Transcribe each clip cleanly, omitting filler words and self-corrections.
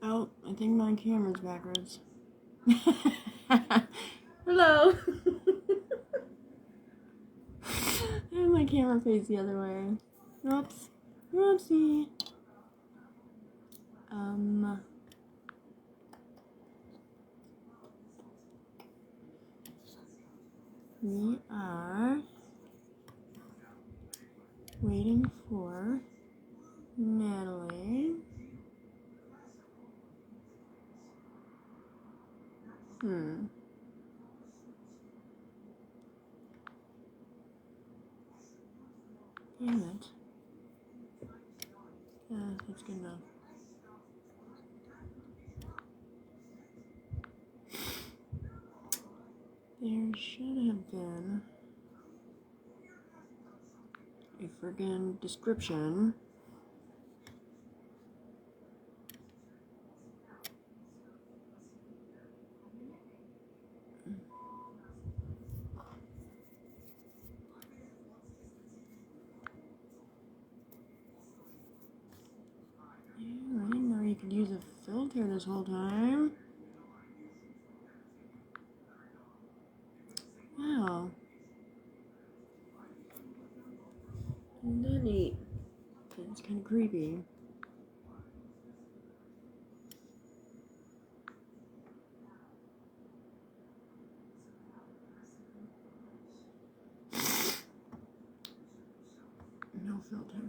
Oh, I think my camera's backwards. Hello. I have my camera face the other way. Oops. Whoopsie. We are waiting for Natalie. Damn it. That's good enough. There should have been a friggin' description. Yeah, I didn't know you could use a filter this whole time. Wow. Isn't that neat? It's kind of creepy. No filter.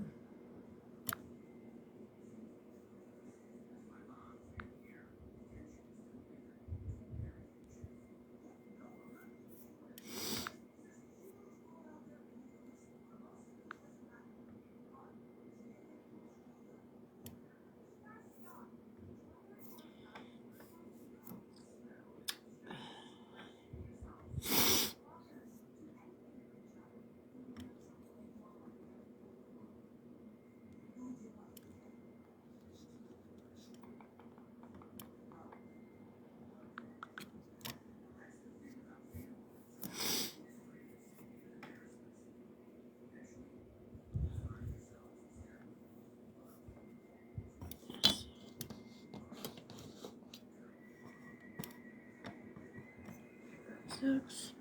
Sucks.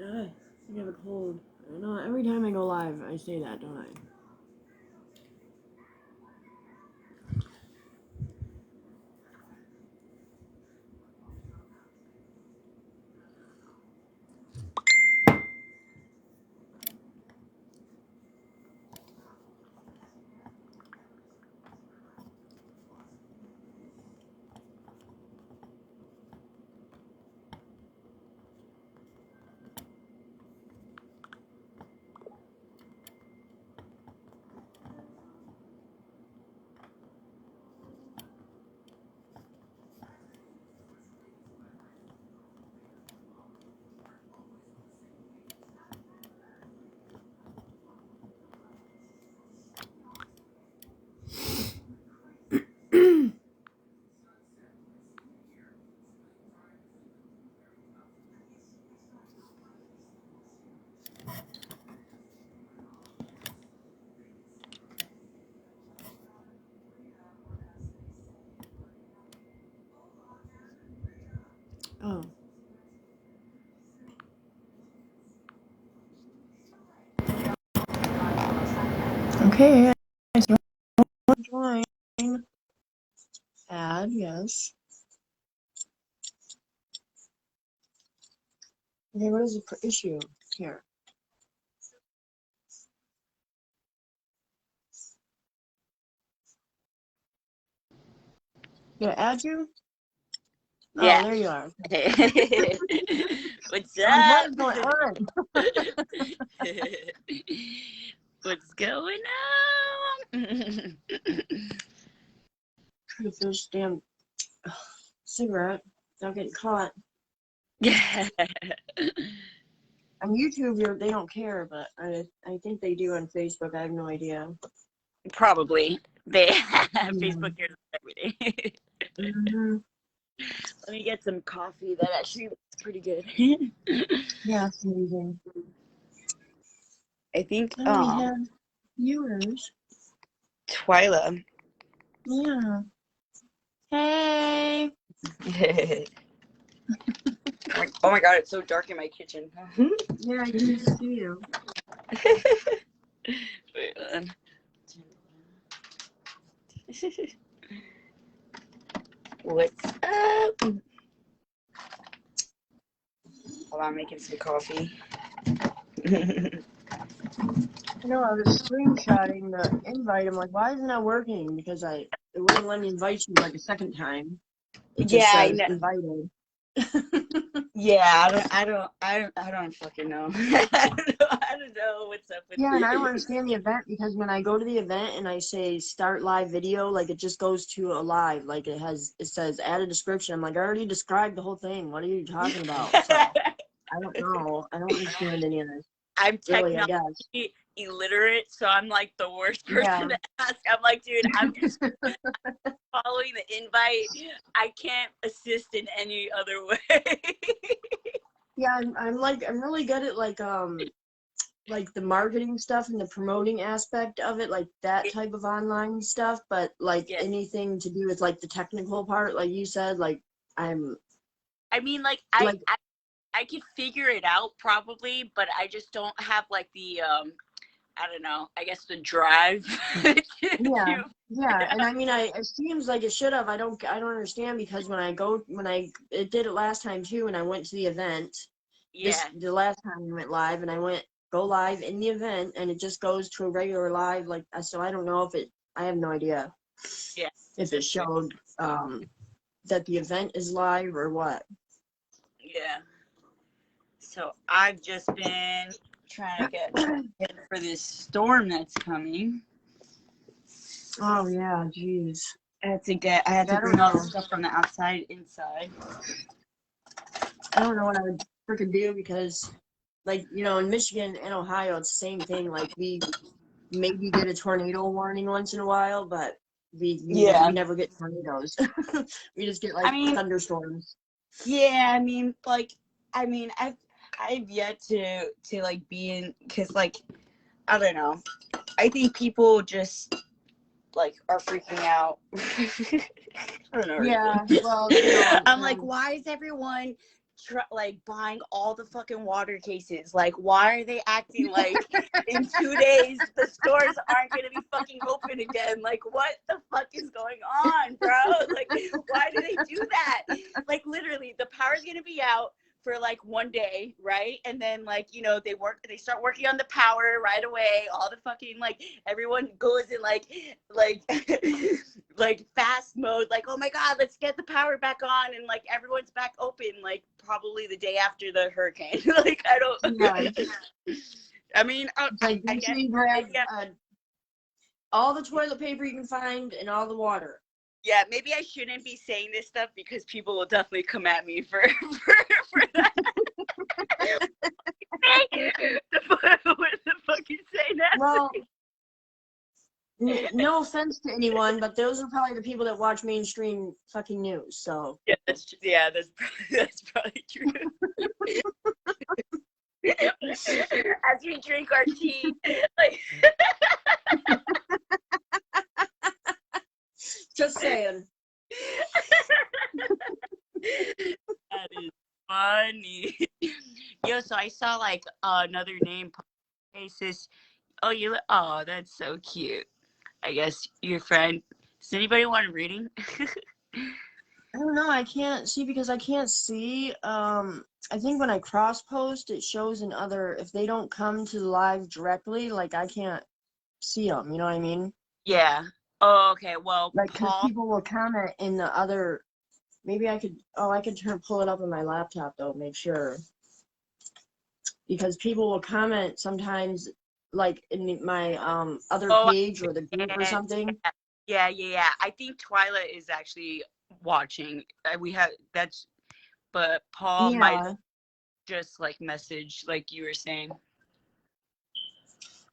I have a cold. I know every time I go live, I say that, don't I? Oh. Okay, I still join. Add, yes. Okay, what is the issue here? Did I add you? Yeah. Oh, there you are. What's up? What's going on? What's going on? Trying to finish the damn cigarette without getting caught. Yeah. On YouTube, they don't care, but I think they do on Facebook. I have no idea. Probably. They have Facebook cares everything. Mm-hmm. Let me get some coffee. That actually looks pretty good. Yeah, it's amazing. I think we have viewers. Twyla. Yeah. Hey. Oh my god, it's so dark in my kitchen. Yeah, I can see you. Wait, what's up? Hold on, making some coffee. No, I was screenshotting the invite. I'm like, why isn't that working? Because it wouldn't let me invite you like a second time. It just Yeah, I says know. invited. Yeah, I don't fucking know. I don't know what's up with Yeah, and I don't me. understand the event because when I go to the event and I say start live video, like it just goes to a live. Like it says add a description. I'm like, I already described the whole thing. What are you talking about? So I don't know. I don't understand any of this. I'm Really, I guess. technology illiterate, so I'm like the worst Yeah. person to ask. I'm like, dude, I'm just following the invite. I can't assist in any other way. Yeah, I'm really good at like the marketing stuff and the promoting aspect of it, like that type of online stuff, but like Yeah. anything to do with like the technical part, like you said, like I mean, like like I could figure it out probably, but I just don't have like the I don't know, I guess the drive. yeah, and I mean, it seems like it should have. I don't understand because when it did it last time too, and I went to the event. Yeah. The last time we went live, and I went go live in the event, and it just goes to a regular live. Like, so I don't know if it. I have no idea. Yeah. If it showed that the event is live or what. Yeah. So I've just been trying to get ready for this storm that's coming. Oh yeah, jeez. I had to bring all the stuff from the outside inside. I don't know what I would freaking do because, like, in Michigan and Ohio, it's the same thing. Like, we maybe get a tornado warning once in a while, but we never get tornadoes. We just get like thunderstorms. Yeah, I've yet to like be in, because like I don't know. I think people just like are freaking out. I don't know. Yeah, well, I'm like, why is everyone like buying all the fucking water cases? Like, why are they acting like in 2 days the stores aren't gonna be fucking open again? Like, what the fuck is going on, bro? Like, why do they do that? Like, literally, the power's gonna be out for like 1 day, right? And then like, they start working on the power right away. All the fucking like everyone goes in like like fast mode, like, oh my god, let's get the power back on, and like everyone's back open like probably the day after the hurricane. Like I don't I mean, like I guess grab all the toilet paper you can find and all the water. Yeah, maybe I shouldn't be saying this stuff because people will definitely come at me for that. What the fuck you say, Natalie? Well, no offense to anyone, but those are probably the people that watch mainstream fucking news. So yeah, that's probably true. As we drink our tea, like. Just saying. That is funny. Yo, so I saw like another name. Hey sis, oh, that's so cute. I guess your friend. Does anybody want a reading? I don't know. I can't see because I can't see. I think when I cross post, it shows in other. If they don't come to the live directly, like I can't see them. You know what I mean? Yeah. Oh, okay. Well, Like, because Paul. people will comment in the other. Maybe I could. Oh, I could pull it up on my laptop though. Make sure. Because people will comment sometimes, like in my other page or the group or something. Yeah. I think Twyla is actually watching. But Paul might just like message like you were saying.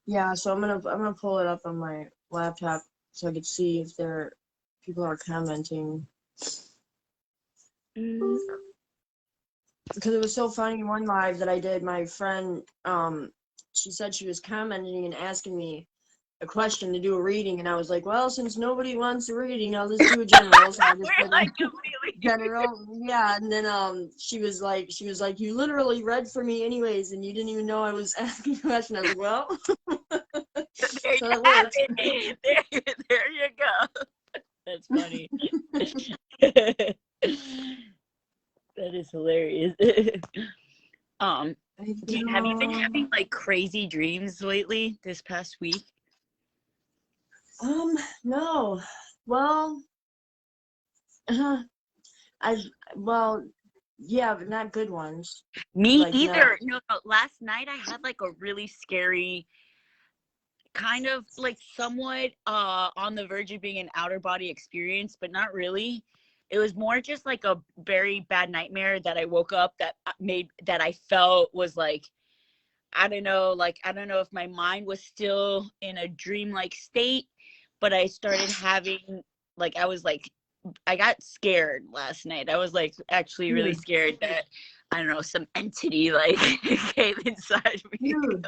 Yeah, so I'm gonna pull it up on my laptop so I could see if people are commenting. Because it was so funny, one live that I did, my friend, she said she was commenting and asking me a question to do a reading, and I was like, well, since nobody wants a reading, I'll just do a general. So I just We're did like a completely. general. Yeah, and then she was like, you literally read for me anyways, and you didn't even know I was asking a question. I was like, well, There so you that have works. it. There you go. That's funny. That is hilarious. um, have you been having like crazy dreams lately this past week? No. Well, I well, yeah, but not good ones. Me Like not. either. No, last night I had like a really scary, kind of like somewhat on the verge of being an outer body experience, but not really. It was more just like a very bad nightmare that I woke up that I felt was like, I don't know, like I don't know if my mind was still in a dreamlike state, but I started having like I got scared last night. I was like actually really Dude, scared that I don't know, some entity like came inside me. dude.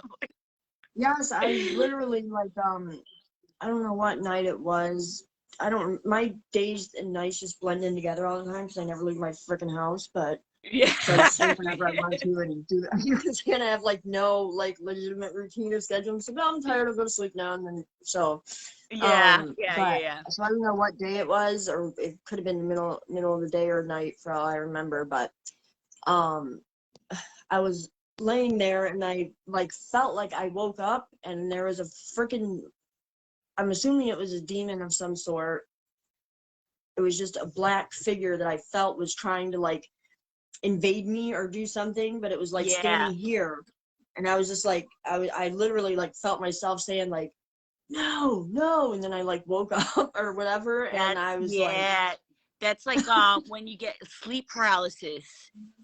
Yes, I literally like I don't know what night it was. I don't. My days and nights just blend in together all the time because I never leave my freaking house. But Yeah. so I just sleep whenever I want to and do. You're just gonna have like no like legitimate routine or schedule. So, no, I'm tired. I'll go to sleep now. And then so Yeah, yeah, yeah, but yeah. so I don't know what day it was, or it could have been the middle of the day or night for all I remember. But um, I was laying there and I like felt like I woke up and there was a freaking, I'm assuming it was a demon of some sort. It was just a black figure that I felt was trying to like invade me or do something, but it was like Yeah. standing here. And I was just like, I literally like felt myself saying like, no, no. And then I like woke up or whatever. And That's I was like, yeah. That's like when you get sleep paralysis.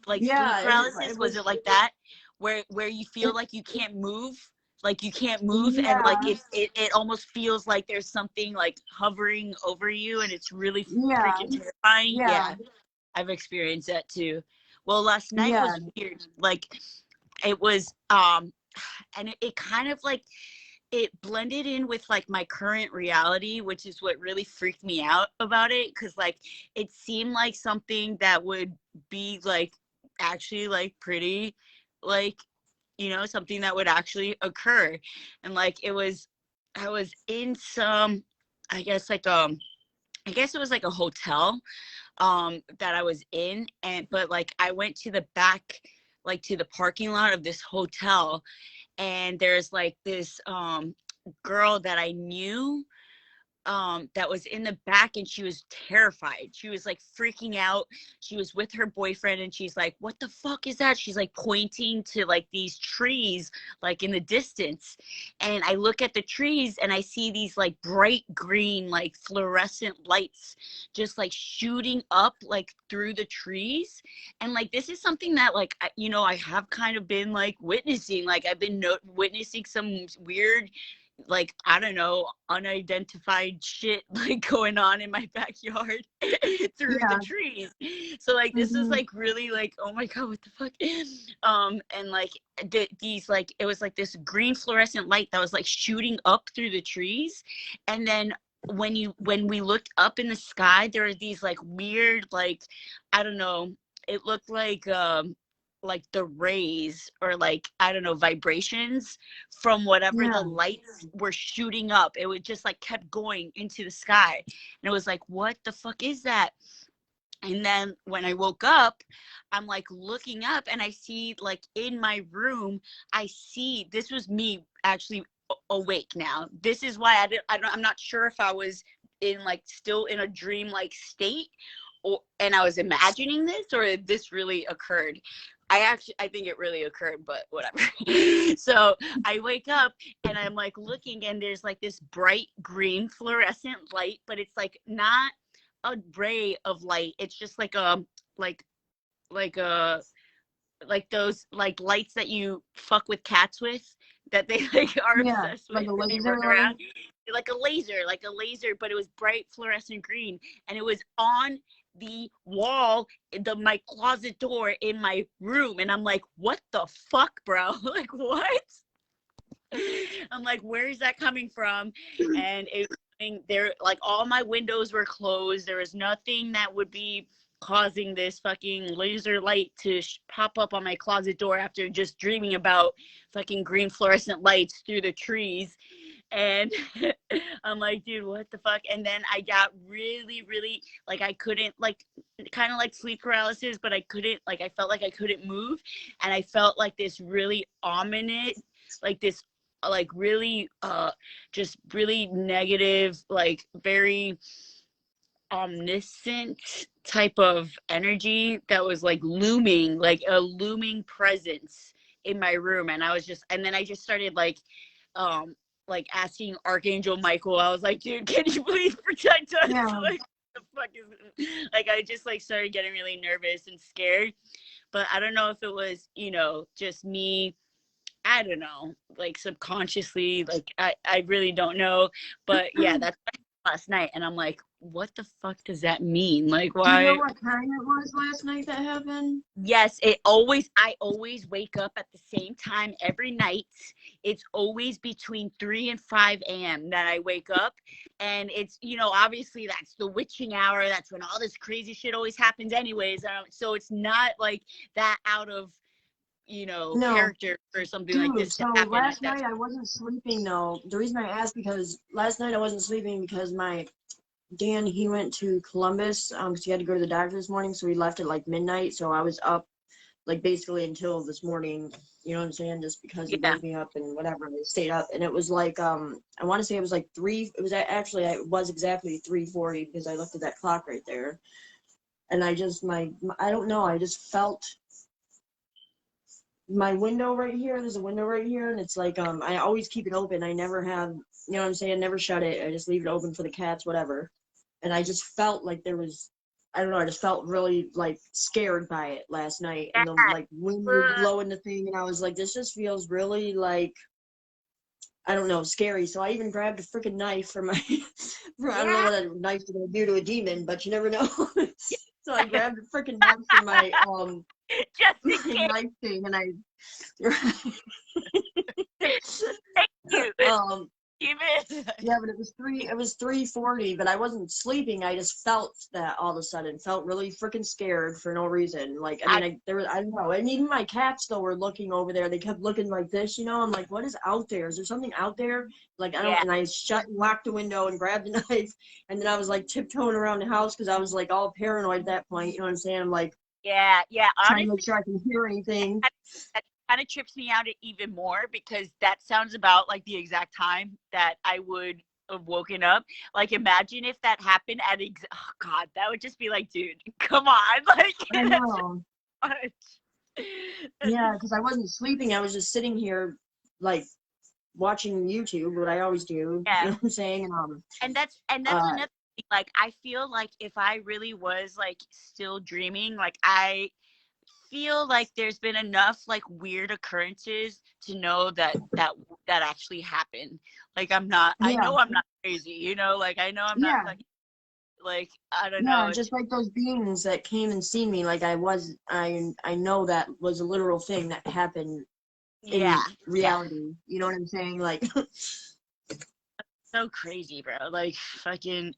Like sleep yeah, paralysis, it was was, it like that? Where you feel like you can't move? Like you can't move and like yeah, it almost feels like there's something like hovering over you and it's really yeah, freaking terrifying. yeah, Yeah, I've experienced that too. Well, last night yeah, was weird. Like it was and it kind of like it blended in with like my current reality, which is what really freaked me out about it, because like it seemed like something that would be like actually like pretty like something that would actually occur. And like I was in some, I guess like I guess it was like a hotel that I was in, and but like I went to the back, like to the parking lot of this hotel, and there's like this girl that I knew that was in the back, and she was terrified. She was like freaking out. She was with her boyfriend and she's like, what the fuck is that? She's like pointing to like these trees like in the distance, and I look at the trees and I see these like bright green like fluorescent lights just like shooting up like through the trees. And like this is something that like I have kind of been like witnessing. Like I've been witnessing some weird, like I don't know, unidentified shit like going on in my backyard through the yeah. trees. So like this is Mhm. like really like, oh my god, what the fuck. And like these like it was like this green fluorescent light that was like shooting up through the trees. And then when we looked up in the sky, there were these like weird, like I don't know, it looked like the rays or like I don't know, vibrations from whatever the Yeah, lights were shooting up. It would just like kept going into the sky, and it was like, what the fuck is that? And then when I woke up, I'm like looking up and I see like in my room, I see, this was me actually awake now. This is why I'm not sure if I was in like still in a dream like state, or and I was imagining this, or if this really occurred. I think it really occurred, but whatever. So I wake up and I'm like looking, and there's like this bright green fluorescent light, but it's like not a ray of light. It's just like like like a like those like lights that you fuck with cats with, that they like are yeah. obsessed Like with a and they laser run light. around like a laser, but it was bright fluorescent green, and it was on the wall, my closet door in my room. And I'm like, what the fuck, bro? Like what? I'm like, where is that coming from? And it there, like, all my windows were closed. There was nothing that would be causing this fucking laser light to pop up on my closet door after just dreaming about fucking green fluorescent lights through the trees. And I'm like, dude, what the fuck? And then I got really, really, like, I couldn't, like, kind of like sleep paralysis, but I couldn't, like, I felt like I couldn't move. And I felt like this really ominous, like this, like really, just really negative, like very omniscient type of energy that was like looming, like a looming presence in my room. And I was just, and then I just started like asking Archangel Michael. I was like, dude, can you please protect us? Yeah. Like, the fuck is, like, I just like started getting really nervous and scared. But I don't know if it was, you know, just me, I don't know, like subconsciously, like I really don't know. But yeah, that's last night. And I'm like, what the fuck does that mean? Like, Do you know why? what time it was last night that happened? Yes, I always wake up at the same time every night. It's always between 3 and 5 a.m. that I wake up. And it's, you know, obviously that's the witching hour. That's when all this crazy shit always happens anyways. So it's not like that out of, you know, No. character for something like Dude, this to so happen at last that night I wasn't sleeping though. The reason I asked, because last night I wasn't sleeping because my Dan, he went to Columbus because he had to go to the doctor this morning, so he left at like midnight. So I was up like basically until this morning, you know what I'm saying? Just because he Yeah. woke me up and whatever, and I stayed up. And it was like I want to say it was like actually it was exactly 3:40 because I looked at that clock right there. And I just I don't know, I just felt my window right here. There's a window right here, and it's like I always keep it open. I never have, you know what I'm saying? I never shut it. I just leave it open for the cats, whatever. And I just felt like there was, I don't know, I just felt really like scared by it last night. And the like wind was blowing the thing, and I was like, this just feels really like, I don't know, scary. So I even grabbed a freaking knife for my, I don't know what a knife's gonna do to a demon, but you never know. So I grabbed a freaking knife for my Just in my case. knife thing, and I Thank you. Even. yeah, but it was 3:40, but I wasn't sleeping. I just felt that all of a sudden, felt really freaking scared for no reason. Like, I mean, there was, I don't know. And even my cats though were looking over there. They kept looking like this, you know. I'm like, what is out there? Is there something out there? Like, I don't, Yeah. and I shut and locked the window and grabbed the knife, and then I was like tiptoeing around the house because I was like all paranoid at that point, you know what I'm saying? I'm like Yeah. trying to Honestly, make sure I can hear anything. that kind of trips me out even more because that sounds about like the exact time that I would have woken up. Like, imagine if that happened at oh god, that would just be like, dude, come on, like I that's just know. much. Yeah, because I wasn't sleeping. I was just sitting here, like, watching YouTube, what I always do. You Yeah, know what I'm saying? and that's Uh, another thing. Like, I feel like if I really was like still dreaming, like I feel like there's been enough like weird occurrences to know that actually happened. Like, I yeah, know I'm not crazy, you know, like I know I'm not yeah, fucking, like, I don't yeah. know. Just like those beings that came and seen me, like I know that was a literal thing that happened Yeah, in yeah, reality. You know what I'm saying? Like, so crazy, bro. Like, fucking,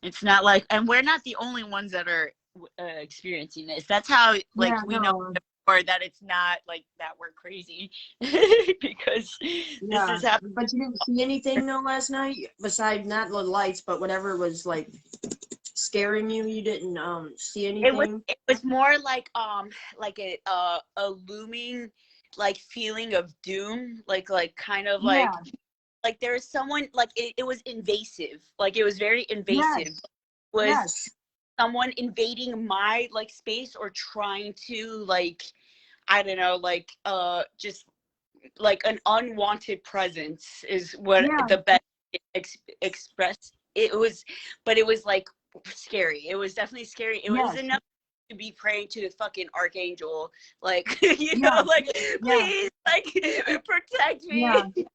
it's not like, and we're not the only ones that are experiencing this. That's how, like, yeah, we know no, or that it's not like that we're crazy because this yeah. is happening. But you didn't see anything though last night, besides not the lights, but whatever was like scaring you. You didn't see anything. It was more like a looming like feeling of doom, like kind of Yeah. like there was someone, like it was invasive, like it was very invasive. Yes. Was Yes. someone invading my like space or trying to, like, I don't know, like just like an unwanted presence is what Yeah. the best expressed it was. But it was like scary. It was definitely scary. It was Yes. enough to be praying to the fucking archangel, like, you know, Yeah. like, Yeah. please, like, protect Yeah. me,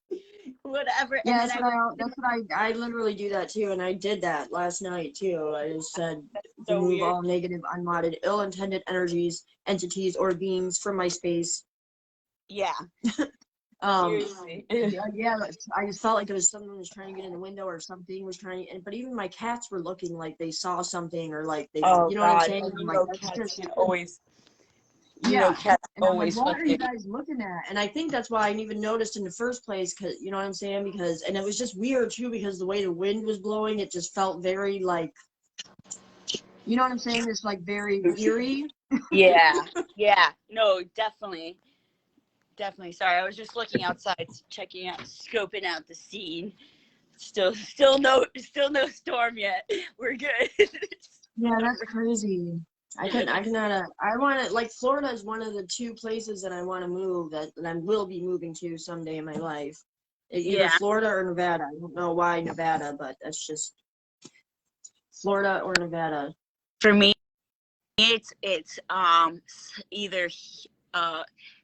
whatever. And Yeah, then that's what I literally do that too, and I did that last night too. I just said so remove weird. all negative, unwanted, ill-intended energies, entities, or beings from my space. Yeah. Seriously. Yeah, I just felt like it was someone was trying to get in the window or something was trying to, but even my cats were looking like they saw something or like they, Oh you know what I'm God, saying? and I'm like, that's cats just, can always, yeah. cats And I'm like, always what are you fucking. guys looking at? And I think that's why I even noticed in the first place, cause you know what I'm saying? Because, and it was just weird too, because the way the wind was blowing, it just felt very like, you know what I'm saying? It's like very eerie. Yeah, yeah, no, definitely, definitely. Sorry, I was just looking outside, checking out, scoping out the scene. Still no storm yet. We're good. Yeah, that's crazy. I want to, like, Florida is one of the two places that I want to move that I will be moving to someday in my life. Either Yeah, Florida or Nevada. I don't know why Nevada, but that's just Florida or Nevada. for me, it's either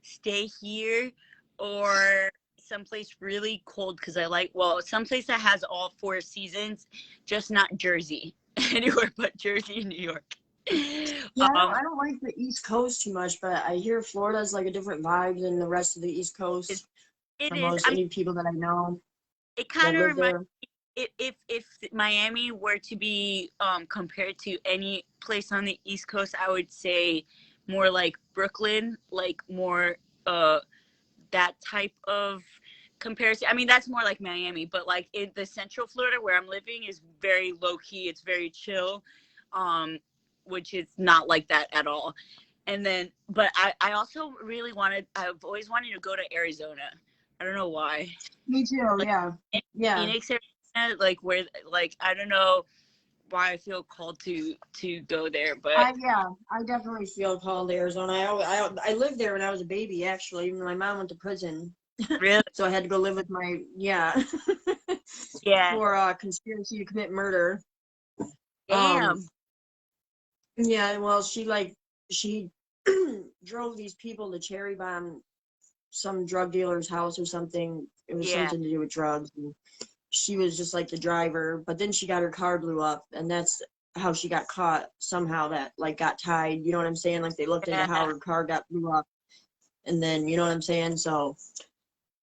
stay here or someplace really cold because I like someplace that has all 4 seasons, just not Jersey. Anywhere but Jersey and New York. Yeah, Um, I don't like the East Coast too much, but I hear Florida's like a different vibe than the rest of the East it, Coast it from is. most I mean, any people that I know it that kind of live reminds. there. If Miami were to be compared to any place on the East Coast, I would say more like Brooklyn, like more that type of comparison. I mean, that's more like Miami, but like in the Central Florida where I'm living is very low key. It's very chill, which is not like that at all. And then, but I also really I've always wanted to go to Arizona. I don't know why. Me too, Like yeah. Yeah. Phoenix, Arizona, like where, like I don't know why I feel called to go there, but I definitely feel called to Arizona. I lived there when I was a baby. Actually, my mom went to prison, really, so I had to go live with my yeah, for conspiracy to commit murder. Um, damn, yeah, well, she drove these people to cherry bomb some drug dealer's house or something. It was yeah, something to do with drugs. And she was just like the driver, but then she got her car blew up, and that's how she got caught somehow. That like got tied. You know what I'm saying? Like they looked into how yeah. her car got blew up, and then you know what I'm saying. So,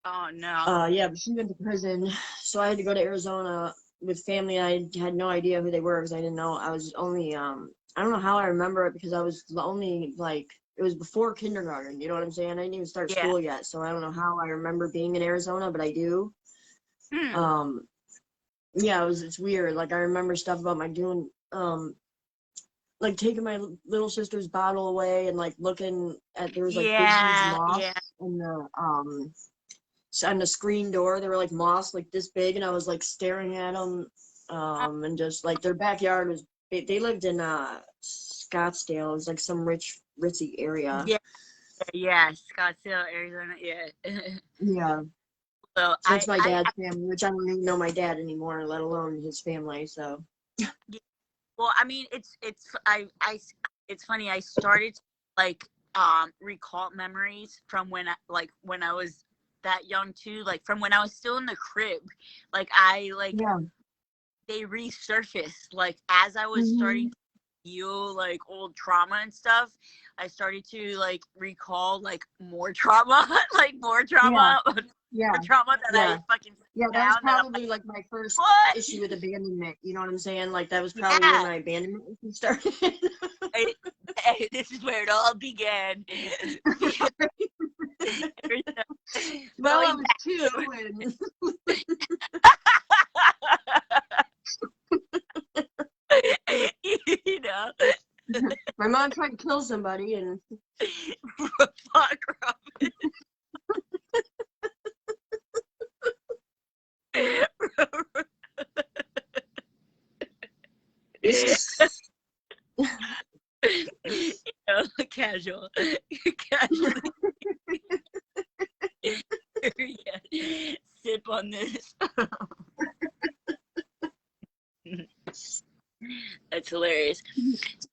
Oh no, yeah, but she went to prison, so I had to go to Arizona with family. I had no idea who they were because I didn't know. I was only I don't know how I remember it because I was the only like it was before kindergarten. You know what I'm saying? I didn't even start yeah. school yet, so I don't know how I remember being in Arizona, but I do. Hmm. Um, yeah, it's weird. Like I remember stuff about my doing like taking my little sister's bottle away and like looking at there was like big huge Yeah, yeah. moths in the on the screen door. They were like moths like this big, and I was like staring at them and just like their backyard was they lived in Scottsdale. It was like some ritzy area. Yeah, yeah, Scottsdale, Arizona. Yeah. Yeah. So So it's my dad's family, which I don't even know my dad anymore, let alone his family. So well, I mean, it's funny. I started to, like recall memories from when I was that young too, like from when I was still in the crib. Like I like yeah. they resurfaced like as I was starting Hmm. to heal like old trauma and stuff. I started to like recall like more trauma, like more Yeah. trauma, more Yeah. trauma that I Yeah. fucking Yeah, that was down that I'm like, probably like my first what? issue with abandonment. You know what I'm saying? Like that was probably where Yeah. my abandonment issue started. I, this is where it all began. Well, I Going was back. two, and You know, my mom tried to kill somebody, and fuck Robyn. You know, casual, casually. Yeah. Sip on this. That's hilarious. So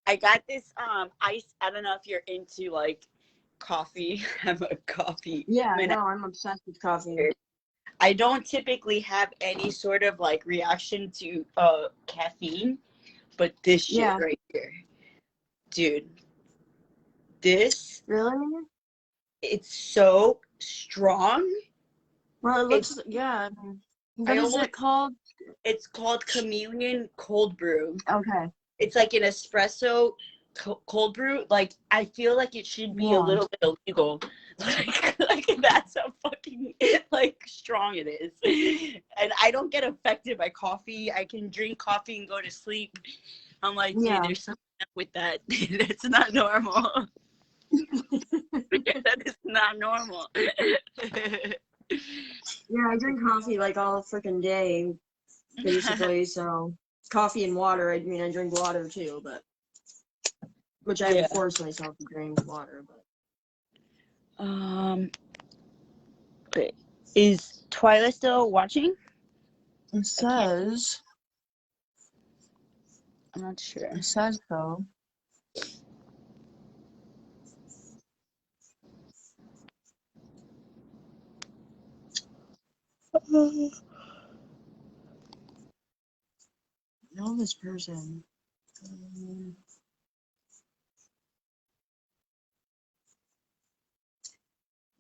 I got this ice. I don't know if you're into like coffee. I'm a coffee. yeah, I mean, no, I'm obsessed with coffee. I don't typically have any sort of like reaction to caffeine, but this shit Yeah, right here, dude, this really? it's so strong. Well, it looks, yeah. What is it called? It's called Communion Cold Brew. Okay. It's like an espresso cold brew. Like, I feel like it should be a little bit illegal. Like that's how fucking like strong it is. And I don't get affected by coffee. I can drink coffee and go to sleep. I'm like, dude, there's something up with that. That's not normal. That is not normal. Yeah, I drink coffee like all freaking day, basically. So coffee and water. I mean, I drink water too, but which I force myself to drink water. But is Twyla still watching? It says. I'm not sure. It says so. Know this person.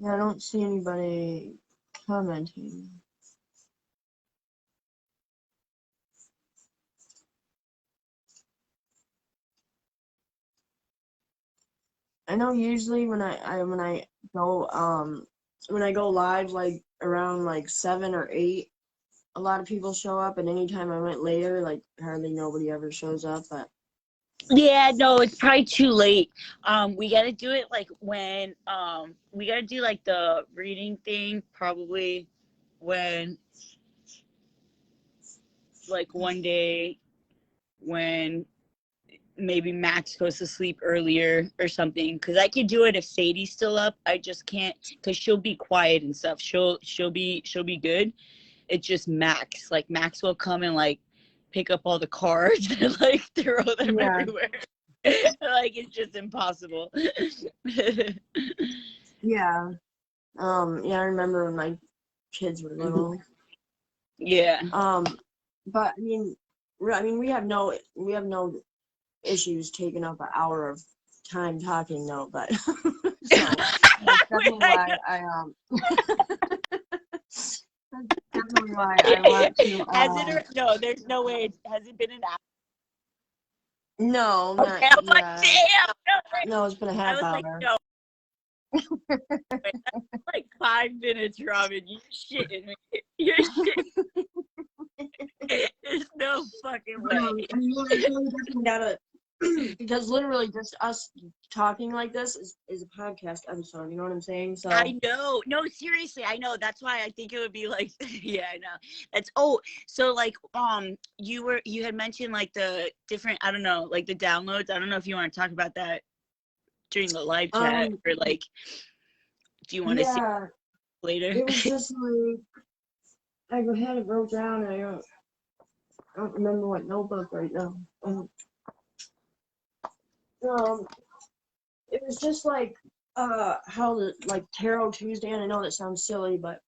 Yeah, I don't see anybody commenting. I know usually when I go live like around like 7 or 8, a lot of people show up, and anytime I went later, like hardly nobody ever shows up. But yeah, no, it's probably too late. We gotta do it like when we gotta do like the reading thing probably when like one day when maybe Max goes to sleep earlier or something, because I could do it if Sadie's still up. I just can't, because she'll be quiet and stuff. She'll be good. It's just Max. Like Max will come and like pick up all the cards and like throw them everywhere. Like it's just impossible. Yeah, I remember when my kids were little. Yeah. But I mean, we have no issues taking up an hour of time talking though. But so that's definitely why that's definitely why I want to. No, there's no way. Has it been an hour? No, not I'm like, damn. No, it's been a half hour. Like, no. That's like 5 minutes, Robyn. You're shitting me. You're shitting. There's no fucking way. I mean, I definitely gotta, because literally just us talking like this is a podcast episode. You know what I'm saying? So I know. No, seriously, I know. That's why I think it would be like, yeah, I know. That's so like you had mentioned like the different, I don't know, like the downloads. I don't know if you want to talk about that during the live chat or like, do you want to see later? It was just like I had it wrote down, and I don't remember what notebook right now. It was just like how the like Tarot Tuesday, and I know that sounds silly, but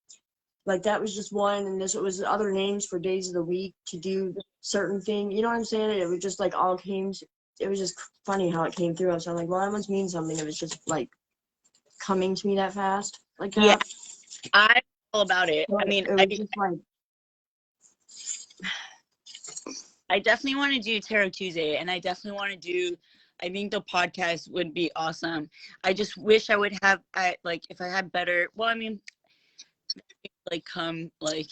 like that was just one, and this was other names for days of the week to do certain thing. You know what I'm saying? It was just like all came. It was just funny how it came through. So I'm like, well, that must mean something. It was just like coming to me that fast, like that. Yeah, I'm all about it. I mean, it was just like. I definitely want to do Tarot Tuesday, and I definitely want to do. I think the podcast would be awesome. I just wish I would have, like, if I had better. Well, I mean, like, come like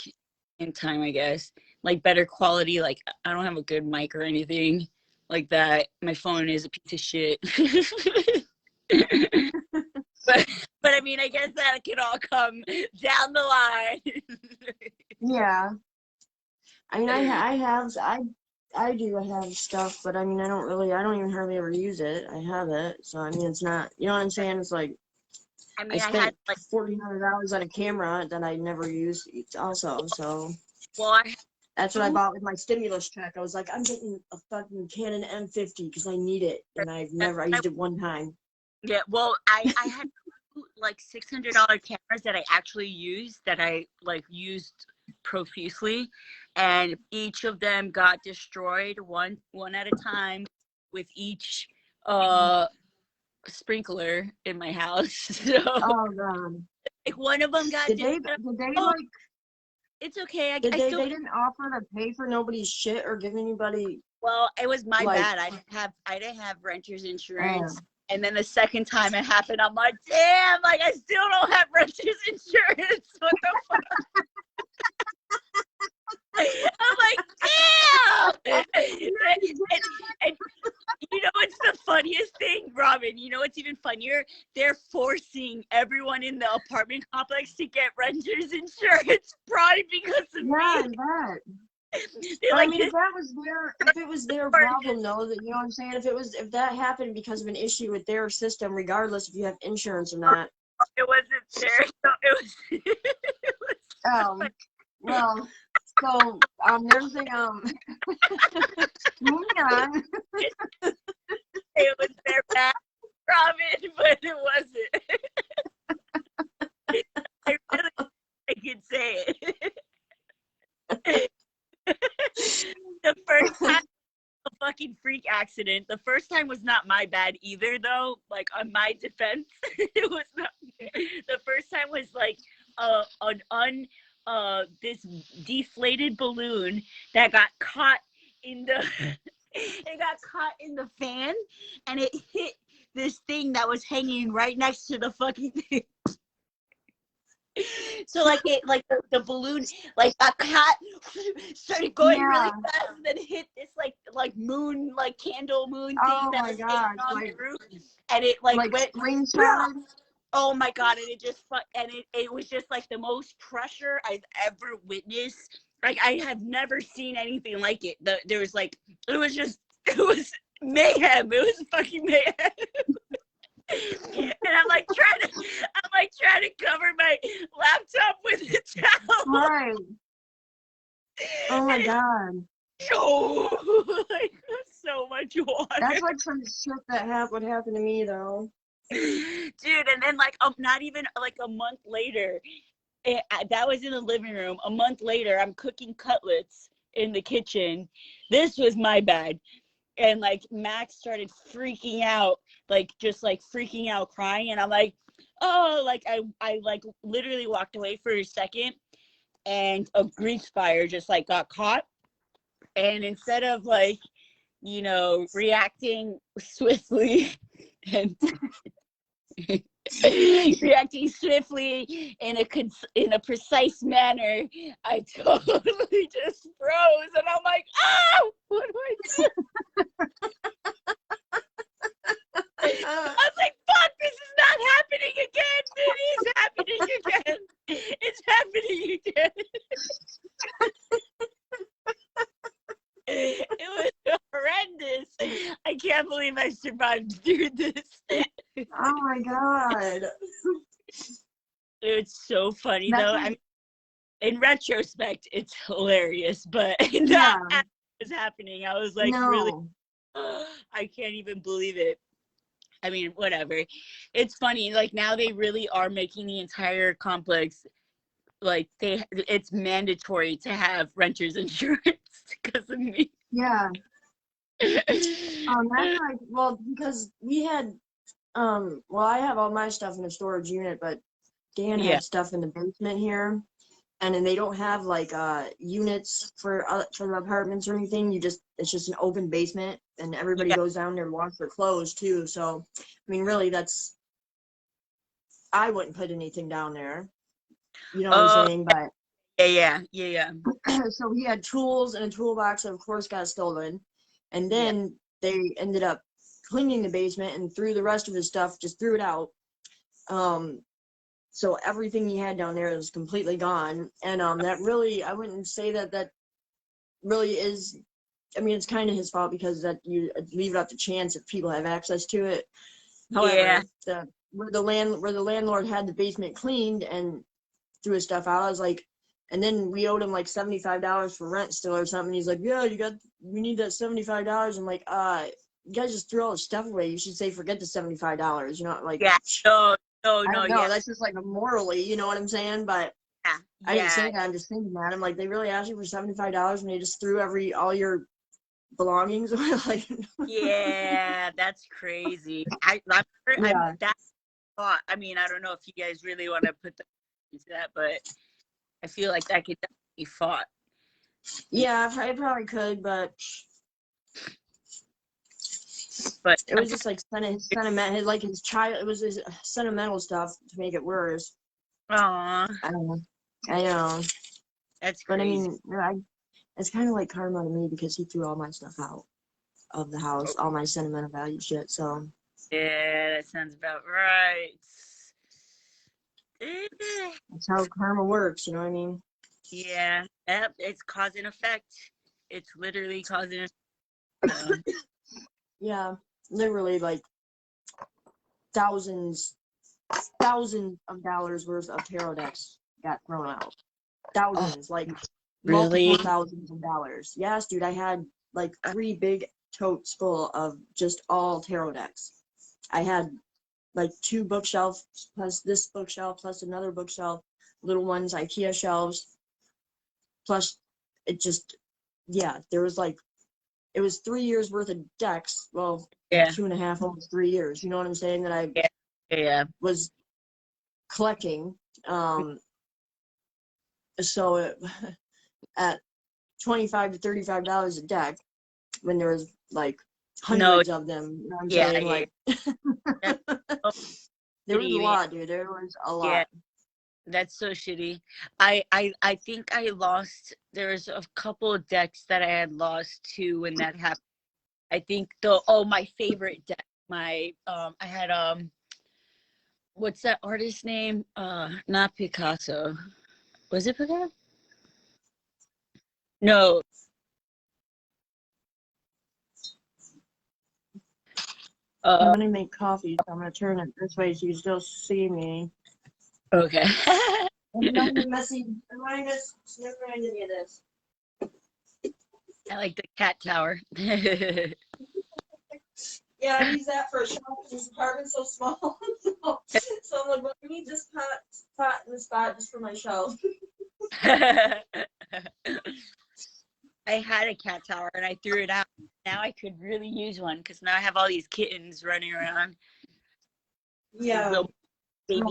in time, I guess. Like better quality. Like, I don't have a good mic or anything like that. My phone is a piece of shit. But I mean, I guess that could all come down the line. Yeah. I mean, I do have stuff, but I mean, I don't even hardly ever use it. I have it, so I mean, it's not, you know what I'm saying? It's like, I mean, I spent like $1,400 on a camera that I never used also, so. Well, that's what I bought with my stimulus check. I was like, I'm getting a fucking Canon M50 because I need it, and I used it one time. Yeah, well, I had like $600 cameras that I actually used, that I like used profusely, and each of them got destroyed one at a time with each sprinkler in my house. So oh god, Like one of them got. Did they Oh, like? it's okay. I They still. they didn't offer to pay for nobody's shit or give anybody Well, it was my like. bad. I didn't have renter's insurance. And then the second time it happened, I'm like, damn, like I still don't have renter's insurance. What the fuck? I'm like, damn. And you know what's the funniest thing, Robyn? You know what's even funnier? They're forcing everyone in the apartment complex to get renter's insurance, probably because of me. I bet. Like, I mean, if it was their problem, though, that you know what I'm saying. If that happened because of an issue with their system, regardless if you have insurance or not. It wasn't there, so it was. It was well, so there's a moving on. It was their bad, Robyn, but it wasn't. I could say it. The first time, a fucking freak accident. The first time was not my bad either, though. Like on my defense, it was not. The first time was like this deflated balloon that got caught in the. It got caught in the fan, and it hit this thing that was hanging right next to the fucking thing. So like the balloon like got caught, started going really fast, and then hit this like moon, like candle moon thing that was hanging on the roof, and it like went screenshot. Oh my god! And it just it was just like the most pressure I've ever witnessed. Like I have never seen anything like it. There was like it was mayhem. It was fucking mayhem. And I'm like trying to cover my laptop with a towel. Right. Oh my god. Like so much water. That's like some shit that would happen to me though. Dude, and then like not even like a month later, that was in the living room. A month later, I'm cooking cutlets in the kitchen. This was my bad. And like Max started freaking out, like just like freaking out, crying, and I'm like, oh, like I like literally walked away for a second, and a grease fire just like got caught, and instead of like, you know, reacting swiftly and reacting swiftly in a precise manner, I totally just froze, and I'm like, oh, what do I do? I was like, fuck, this is not happening again. It is happening again. It's happening again. It was horrendous. I can't believe I survived through this. Oh my god. It's so funny though. I mean, in retrospect, it's hilarious, but not as it was happening. I was like, really, I can't even believe it. I mean, whatever. It's funny. Like now they really are making the entire complex like it's mandatory to have renter's insurance because of me. Yeah. That's like, well, because we had well, I have all my stuff in a storage unit, but Dan had stuff in the basement here, and then they don't have like units for the apartments or anything. It's just an open basement, and everybody goes down there and wash their clothes too. So, I mean, really, I wouldn't put anything down there. You know what I'm saying? But yeah. So he had tools and a toolbox that, of course, got stolen, and then they ended up cleaning the basement and threw the rest of his stuff, just threw it out. So everything he had down there is completely gone, and that really, I wouldn't say that really is. I mean, it's kind of his fault because that you leave it up to chance if people have access to it. However, where the landlord had the basement cleaned and threw his stuff out, I was like, and then we owed him like $75 for rent still or something. He's like, yeah, we need that $75. I'm like, you guys just threw all the stuff away. You should say forget the $75. You know, like no, that's just like morally, you know what I'm saying? But I didn't say that. I'm just thinking that. I'm like, they really asked you for $75 and they just threw all your belongings away. Like, yeah, that's crazy. That's thought. I mean, I don't know if you guys really want to put the into that, but I feel like that could be fought. Yeah, I probably could, but it was just like sentimental, like his child. It was his sentimental stuff to make it worse. Aw, I don't know. I know, that's but crazy. I mean, it's kind of like karma to me because he threw all my stuff out of the house, all my sentimental value shit. So Yeah, that sounds about right. that's how karma works. You know what I mean? Yeah, yep, it's cause and effect. It's literally cause and effect. Yeah, literally like thousands of dollars worth of tarot decks got thrown out. Thousands, like multiple Really? thousands of dollars. Yes, dude, I had like 3 big totes full of just all tarot decks. I had like 2 bookshelves plus this bookshelf plus another bookshelf, little ones, IKEA shelves, plus it just, yeah, there was like, it was 3 years worth of decks. Well, Yeah. 2.5, almost 3 years. You know what I'm saying? That I Yeah. was collecting. So it, at $25 to $35 a deck, when there was like No. hundreds of them, you know what I'm Yeah. saying? Yeah. Like, That's so there was a shitty, man. lot, dude. There was a Yeah, lot. that's so shitty. I think I lost. There was a couple of decks that I had lost to when that happened. I think my favorite deck. I had what's that artist's name? Not Picasso. Was it Picasso? No. I'm gonna make coffee, so I'm gonna turn it this way so you still see me. Okay. I'm not messy. I'm not gonna sniff around any of this. I like the cat tower. Yeah, I use that for a shelf because this apartment's so small. So I'm like, well, I need this pot in the spot just for my shelf. I had a cat tower and I threw it out. Now I could really use one because now I have all these kittens running around. Yeah. Little baby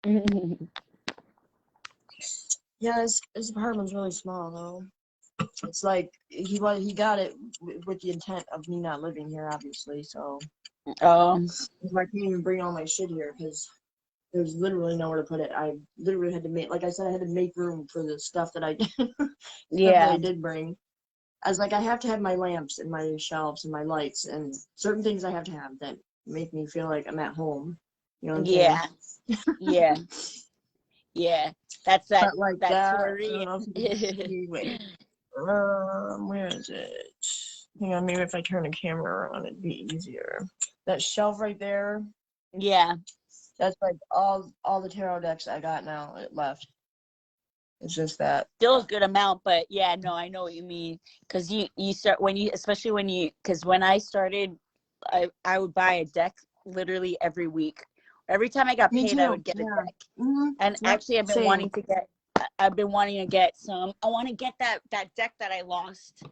kitten. Yeah, his apartment's really small though. It's like he got it with the intent of me not living here, obviously. So I can't even bring all my shit here because there's literally nowhere to put it. I literally had to make, like I said, I had to make room for the stuff that I Yeah. did bring. I was like, I have to have my lamps and my shelves and my lights and certain things I have to have that make me feel like I'm at home. You know what I'm saying? Yeah. Yeah. That's that. But like That's that, where I don't know if you can see. Wait, where is it? Hang on, maybe if I turn the camera on, it'd be easier. That shelf right there. Yeah. That's like all the tarot decks I got now left. It's just that. Still a good amount, but yeah, no, I know what you mean. Because you start because when I started, I would buy a deck literally every week. Every time I got Me paid, I too. would get a Yeah. deck. Mm-hmm. And Yep. actually, Same. I've been wanting to get some. I want to get that deck that I lost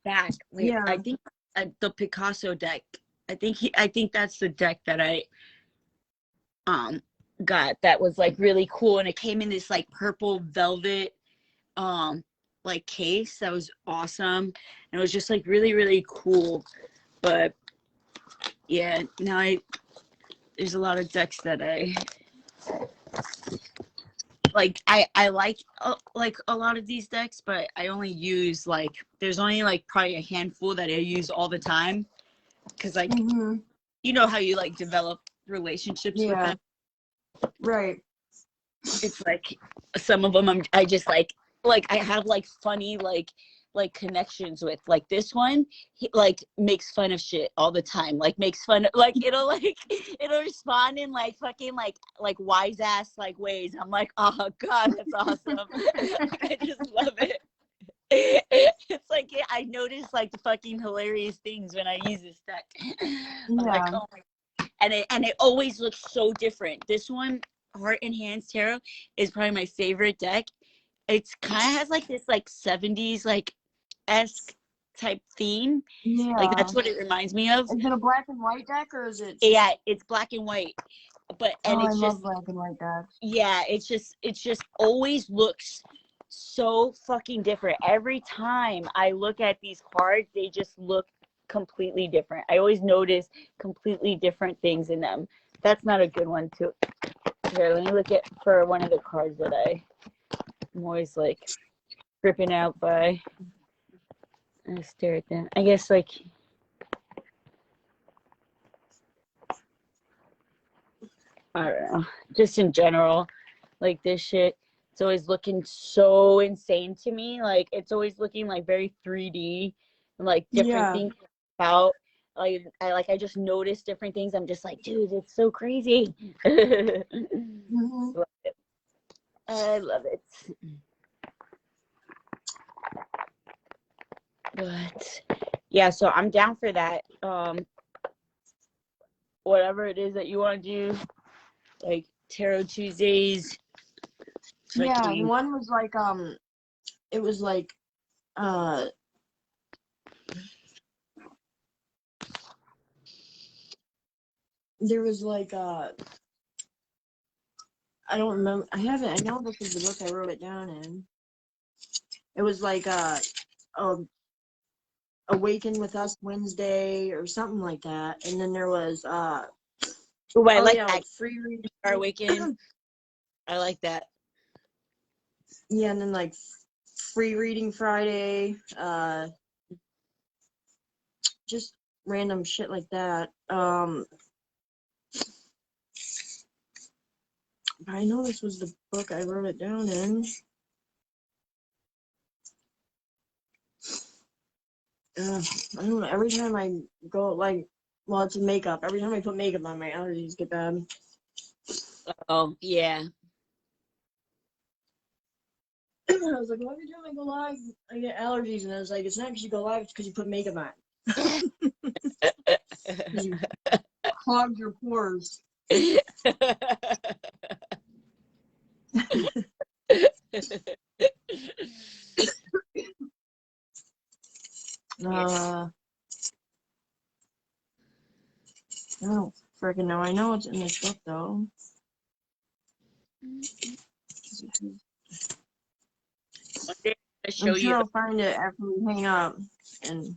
back. Wait, Yeah. I think the Picasso deck. I think that's the deck that I got that was like really cool, and it came in this like purple velvet like case that was awesome, and it was just like really really cool. But yeah, now there's a lot of decks that I like. I like a lot of these decks, but I only use like there's only like probably a handful that I use all the time because like you know how you like develop relationships with them. Right. It's like some of them I just like I have like funny like connections with. Like this one, he like makes fun of shit all the time. Like makes fun of it'll respond in like fucking like wise ass like ways. I'm like, oh god, that's awesome. I just love it. It's like I notice like the fucking hilarious things when I use this deck. I'm like, oh my, and it always looks so different. This one, Heart and Hands Tarot, is probably my favorite deck. It's kind of has like this like 70s like esque type theme. Yeah. Like that's what it reminds me of. Is it a black and white deck or is it? Yeah, it's black and white. but Oh, and I it's love just, black and white decks. yeah, it's just always looks so fucking different. Every time I look at these cards, they just look completely different. I always notice completely different things in them. That's not a good one too. Here, let me look at for one of the cards that I'm always like tripping out by. I stare at them. I guess like I don't know. Just in general, like this shit, it's always looking so insane to me. Like it's always looking like very 3D and like different things about. I just notice different things. I'm just like, dude, it's so crazy. Mm-hmm. I love it. But yeah, so I'm down for that. Whatever it is that you want to do, like Tarot Tuesdays. Yeah, Fucking- one was like it was like there was like I don't remember. I know this is the book I wrote it down in. It was like Awaken with Us Wednesday or something like that. And then there was Ooh, I like yeah, that. like free reading. Awaken. I like that. Yeah, and then like free reading Friday, just random shit like that. I know this was the book I wrote it down in. I don't know. Every time I go, like, well, it's makeup. Every time I put makeup on, my allergies get bad. Oh, yeah. I was like, well, every time I go live, I get allergies. And I was like, it's not because you go live, it's because you put makeup on. Because you clog your pores. I don't freaking know. I know it's in this book, though. I'm sure I'll find it after we hang up, and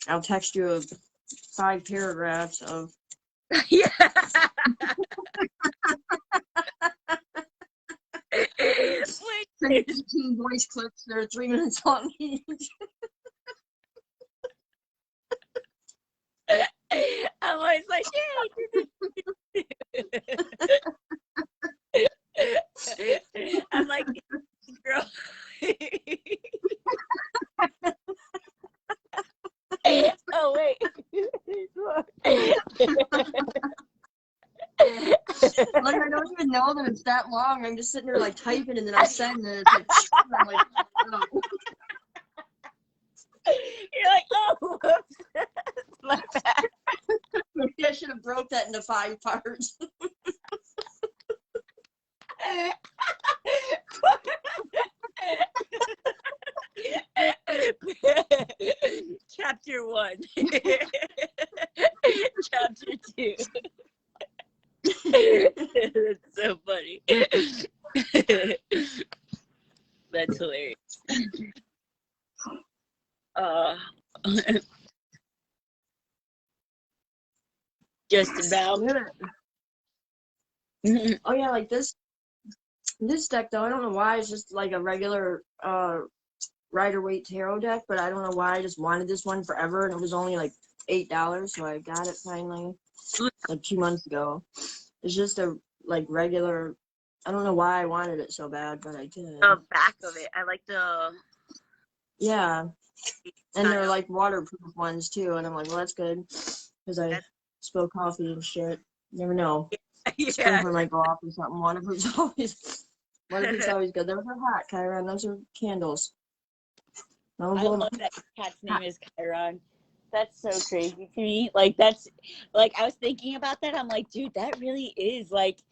I'll text you 5 paragraphs of. Yeah. 15 voice clips. They're 3 minutes long each. I'm always like, yay. I'm like, girl. Oh, wait. Like, I don't even know that it's that long. I'm just sitting there, like, typing, and then I send, and it's like, I'm like, oh. You're like, oh, whoops. My bad. Maybe I should have broke that into 5 parts. Chapter 1. Chapter 2. That's so funny. That's hilarious. Just about. Oh yeah, like this deck though, I don't know why it's just like a regular Rider-Waite tarot deck, but I don't know why I just wanted this one forever, and it was only like $8, so I got it finally like 2 months ago. It's just a like regular. I don't know why I wanted it so bad, but I did. The back of it, I like the. Yeah, and they're like waterproof ones too, and I'm like, well, that's good because I spill coffee and shit. You never know. Yeah. Sprinkler might go off or something. Waterproof's always good. Those are hot, Chiron. Those are candles. I love that cat's name is Chiron. That's so crazy to me. Like that's like I was thinking about that. I'm like, dude, that really is like,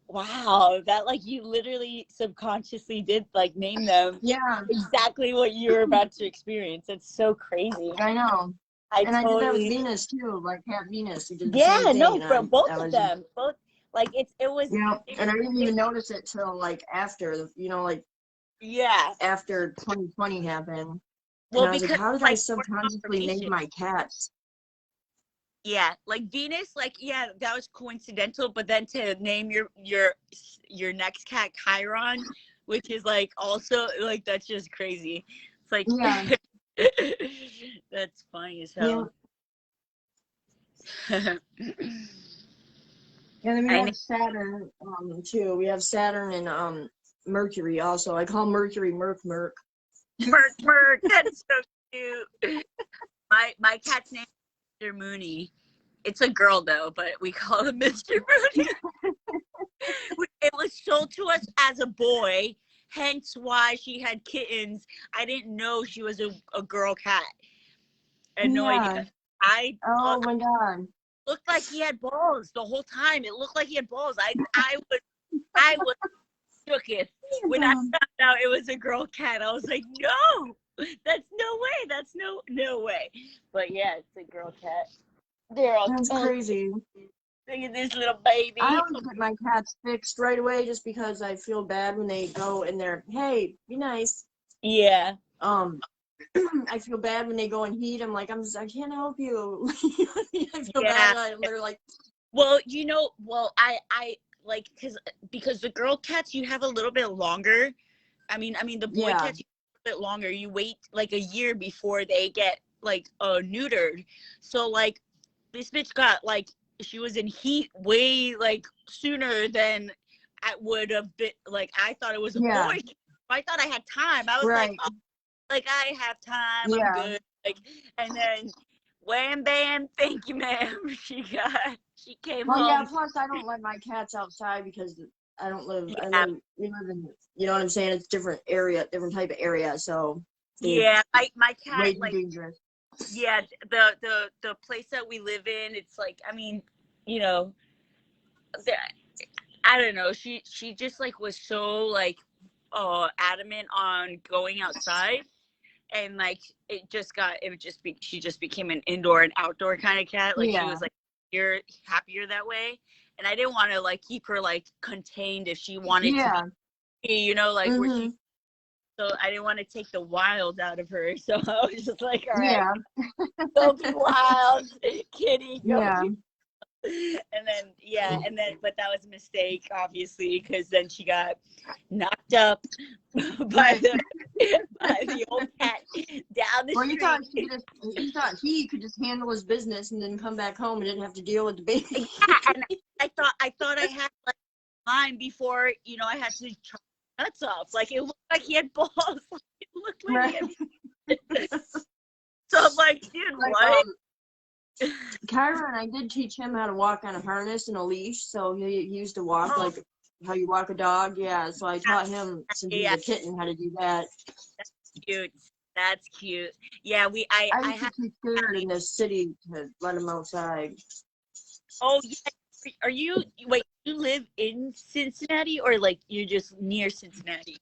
wow, that like you literally subconsciously did like name them. Yeah. Exactly what you were about to experience. It's so crazy. I know. I did that with Venus too, like Cat Venus. We did the same thing, no, from both of them. Both Like it was. Yeah, and I didn't even notice it till like after, like Yeah. after 2020 happened. And Well, I was like, because how did I like more subconsciously name confirmation. my cats? Yeah, like Venus, like yeah, that was coincidental. But then to name your next cat Chiron, which is like also like that's just crazy. It's like Yeah, that's funny as yeah. hell. And then we I know. have Saturn, too. We have Saturn and Mercury also. I call Mercury Merc. Merc, that's so cute. My cat's name is Mr. Mooney. It's a girl though, but we call him Mr. Mooney. It was sold to us as a boy, hence why she had kittens. I didn't know she was a girl cat. I had no idea. Yeah. I Oh my God. looked like he had balls the whole time. It looked like he had balls. I was shooketh when I found out it was a girl cat. I was like, no, that's no way. That's no way. But yeah, it's a girl cat. They're all That's crazy. look at this little baby. I always get my cats fixed right away just because I feel bad when they go and they're, hey, be nice. Yeah. I feel bad when they go in heat. I'm like, I can't help you. I feel Yeah. bad. They're like, Well, I like because the girl cats you have a little bit longer. I mean the boy yeah, cats you have a bit longer. You wait like a year before they get like neutered. So like this bitch got like she was in heat way like sooner than I would have been. Like I thought it was a yeah, boy. I thought I had time. I was like, right, oh, like I have time. I'm yeah. good. Like and then wham bam, thank you, ma'am. She came Well, yeah. home. Plus, I don't let my cats outside because I don't live. Yeah, We live in. You know what I'm saying? It's different area, different type of area. So they're yeah. My cat way too like dangerous. yeah. The place that we live in, it's like I mean, you know, the, I don't know. She just like was so like adamant on going outside and like she just became an indoor and outdoor kind of cat. Like she Yeah, was like you're happier that way. And I didn't want to like keep her like contained if she wanted to be, yeah. like where she Mhm. so I didn't want to take the wild out of her. So I was just like, all right, Yeah, go be wild, kitty, go yeah. be and then but that was a mistake obviously because then she got knocked up by Right. the old cat down the Well, street. you thought he could just handle his business and then come back home and didn't have to deal with the baby. Yeah, and I thought I had like time before I had to chop nuts off. Like it looked like he had balls. Like, it looked like Right. he had. So I'm like, dude, Like, what? Kyron, I did teach him how to walk on a harness and a leash, so he used to walk like how you walk a dog. Yeah, so I taught him since he was Yeah, a kitten how to do that. that's cute. That's cute. Yeah, I I was had. just too scared in this city to let him outside. Oh yeah, are you? Wait, you live in Cincinnati or like you're just near Cincinnati?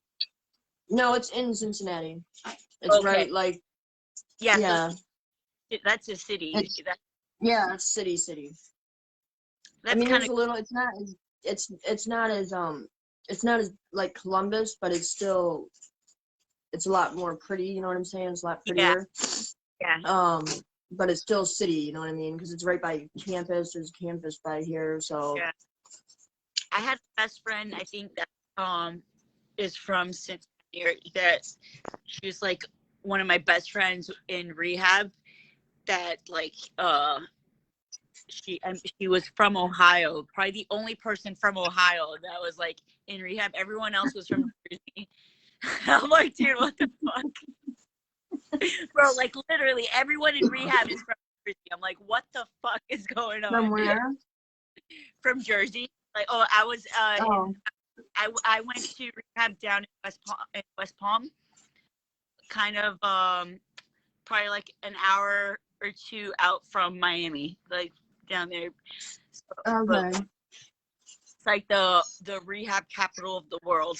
No, it's in Cincinnati. It's Okay. right, like, Yeah, so yeah, that's a city. it's yeah, it's city. I That's mean, kind there's of a little. It's not as like Columbus, but it's a lot more pretty. You know what I'm saying? It's a lot yeah, prettier. yeah, Um, but it's still city. You know what I mean? Because it's right by campus. There's campus by here, so yeah. I had a best friend. I think that is from Cincinnati. That she was like one of my best friends in rehab. That like she was from Ohio. Probably the only person from Ohio that was like in rehab. Everyone else was from Jersey. I'm like, dude, what the fuck? Bro, like literally everyone in rehab is from Jersey. I'm like, what the fuck is going on? from where? From Jersey. Like, oh, I was Oh, I went to rehab down in West Palm, kind of probably like an hour or two out from Miami, like down there. So, but okay. it's like the rehab capital of the world.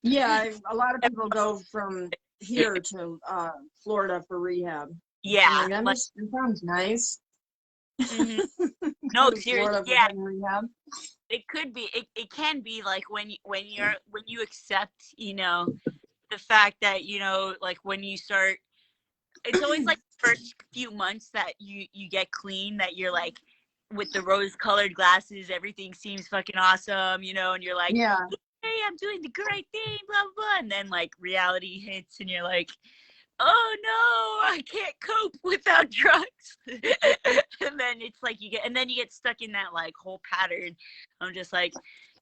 Yeah, a lot of people go from here to Florida for rehab. I'm Yeah, like, like that sounds nice. Mhm. Go No, to seriously, Florida for yeah. fucking rehab. It could be. It can be like when you accept, the fact that, like when you start, it's always like the first few months that you get clean, that you're like with the rose colored glasses, everything seems fucking awesome, and you're like, Yeah. hey, I'm doing the great thing, blah blah blah, and then like reality hits, and you're like, oh no, I can't cope without drugs. And then it's like and then you get stuck in that like whole pattern. I'm just like,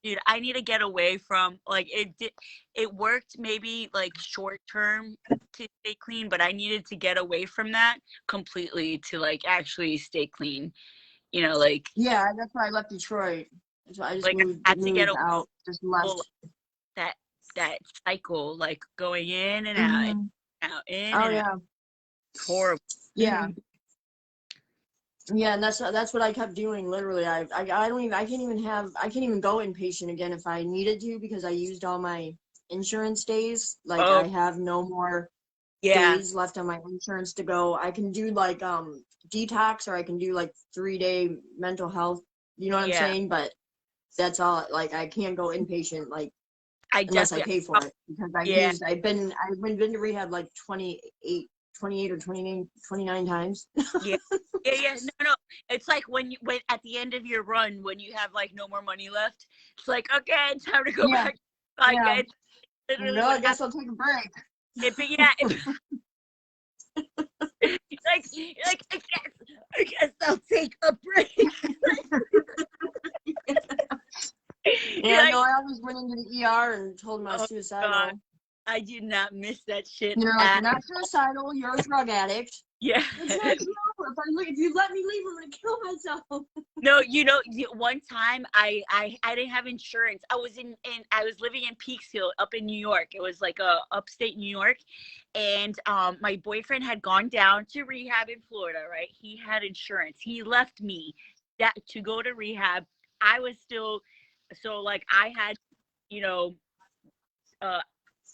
dude, I need to get away from, like, it worked maybe like short term to stay clean, but I needed to get away from that completely to like actually stay clean. Like, Yeah, that's why I left Detroit. That's why I just I had to get moved away out, just from left. that that cycle, like going in and out, Hmm. in Oh and out. yeah. Horrible. Yeah. Yeah, and that's what I kept doing. Literally, I don't even I can't even go inpatient again if I needed to, because I used all my insurance days. Like, Oh I have no more yeah, days left on my insurance to go. I can do like detox, or I can do like 3-day mental health. You know what I'm yeah. saying? But that's all. Like, I can't go inpatient, like, I unless I definitely. pay for it, because Yeah, I've been to rehab like 28 or 29 times. yeah, yeah. No. It's like when at the end of your run, when you have like no more money left, it's like, okay, it's time to go Yeah, back. Like, yeah. it's literally Well, what I guess happened. I'll take a break. But yeah, like I guess I'll take a break. Yeah, You're no, like, I always went into the ER and told them I was oh god, suicidal. I did not miss that shit And they're like, at "You're not suicidal. You're a drug addict." yeah. It's not true. If you let me leave, I'm gonna kill myself. No, one time I didn't have insurance. I was I was living in Peekskill up in New York. It was like upstate New York, and my boyfriend had gone down to rehab in Florida. Right, he had insurance. He left me that to go to rehab. I was still, so like I had, you know, uh,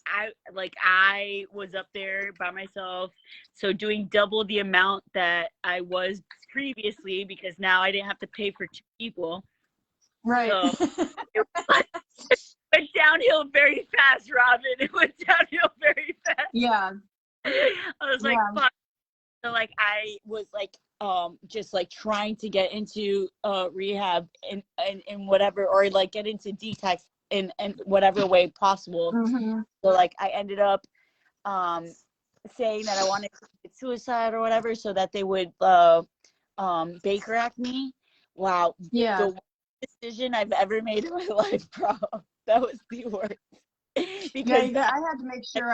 I was up there by myself, so doing double the amount that I was previously, because now I didn't have to pay for two people. Right. So it went downhill very fast, Robyn. It went downhill very fast. Yeah. I was like, Yeah. fuck. So like I was like just like trying to get into rehab and whatever, or like get into detox in whatever way possible. Hmm. So like I ended up saying that I wanted to commit suicide or whatever, so that they would Baker Act me. Wow, Yeah. the worst decision I've ever made in my life, bro. That was the worst. Yeah. Because I had to make sure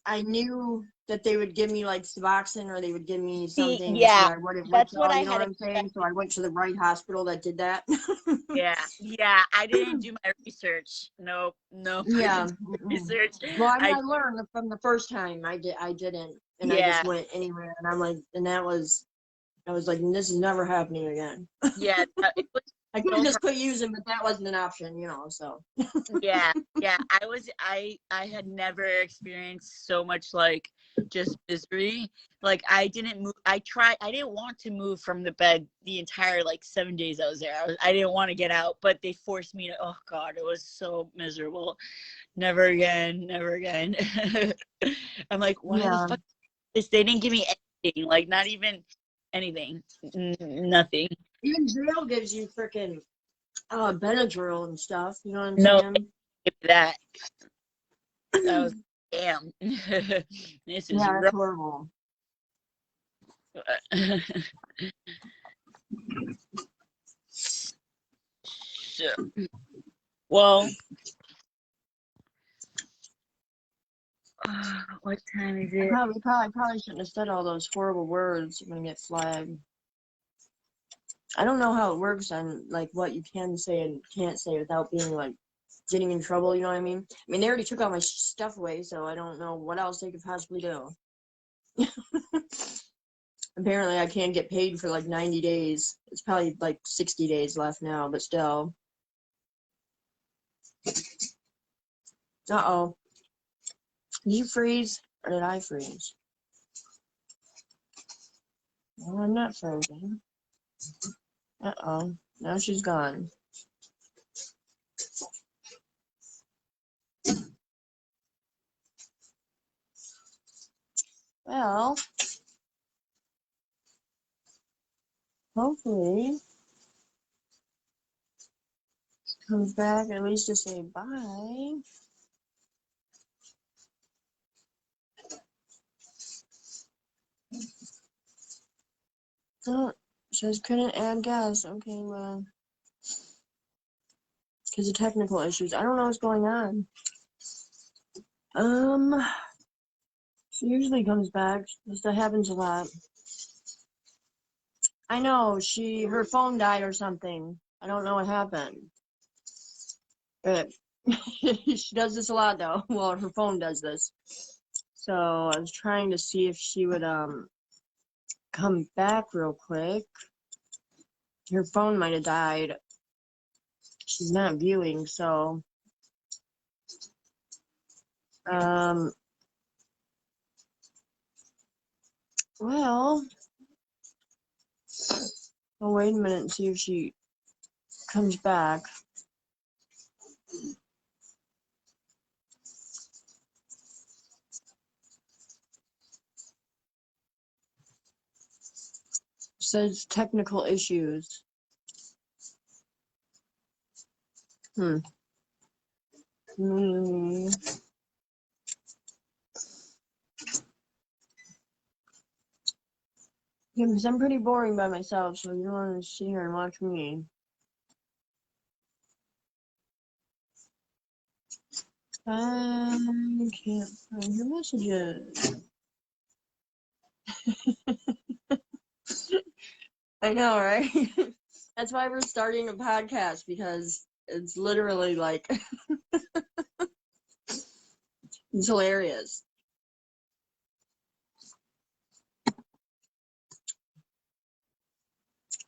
I knew that they would give me like Suboxone, or they would give me something so yeah, I wouldn't that's what withdraw. I You know had what I'm saying? So expected. I went to the right hospital that did that. Yeah, I didn't do my research. Nope, I Yeah. didn't do Mm-mm. research. Well, I mean, I I learned from the first time I didn't, and I Yeah, just went anywhere, and I'm like, and I was like, this is never happening again. yeah, it was I could have so just quit using, but that wasn't an option, So yeah, I had never experienced so much like just misery. Like I didn't move. I didn't want to move from the bed the entire like 7 days I was there. I didn't want to get out, but they forced me to. Oh god, it was so miserable. Never again, never again. I'm like, why the yeah, fuck this? They didn't give me anything, like not even anything. Nothing. even jail gives you freaking Benadryl and stuff. You know what I'm No, saying? give me that. I was damn. This is Yeah, that's rough. horrible. So, well, what time is I it? probably shouldn't have said all those horrible words. I'm gonna get flagged. I don't know how it works on like what you can say and can't say without being like getting in trouble. You know what I mean? I mean, they already took all my stuff away, so I don't know what else they could possibly do. Apparently, I can't get paid for like 90 days. It's probably like 60 days left now, but still. Uh-oh. Did you freeze? Or did I freeze? Well, I'm not frozen. Uh-oh. Now she's gone. Well, hopefully she comes back at least to say bye. Oh, says couldn't add guests. Okay, well, because of technical issues. I don't know what's going on. She usually comes back. This happens a lot. I know, her phone died or something. I don't know what happened. But she does this a lot though. Well, her phone does this. So I was trying to see if she would come back real quick. Her phone might have died. She's not viewing, so well, I'll wait a minute and see if she comes back. Says technical issues. Hmm. Yeah, because I'm pretty boring by myself, so you don't want to sit here and watch me. I can't find your messages. I know, right? That's why we're starting a podcast, because it's literally like, it's hilarious.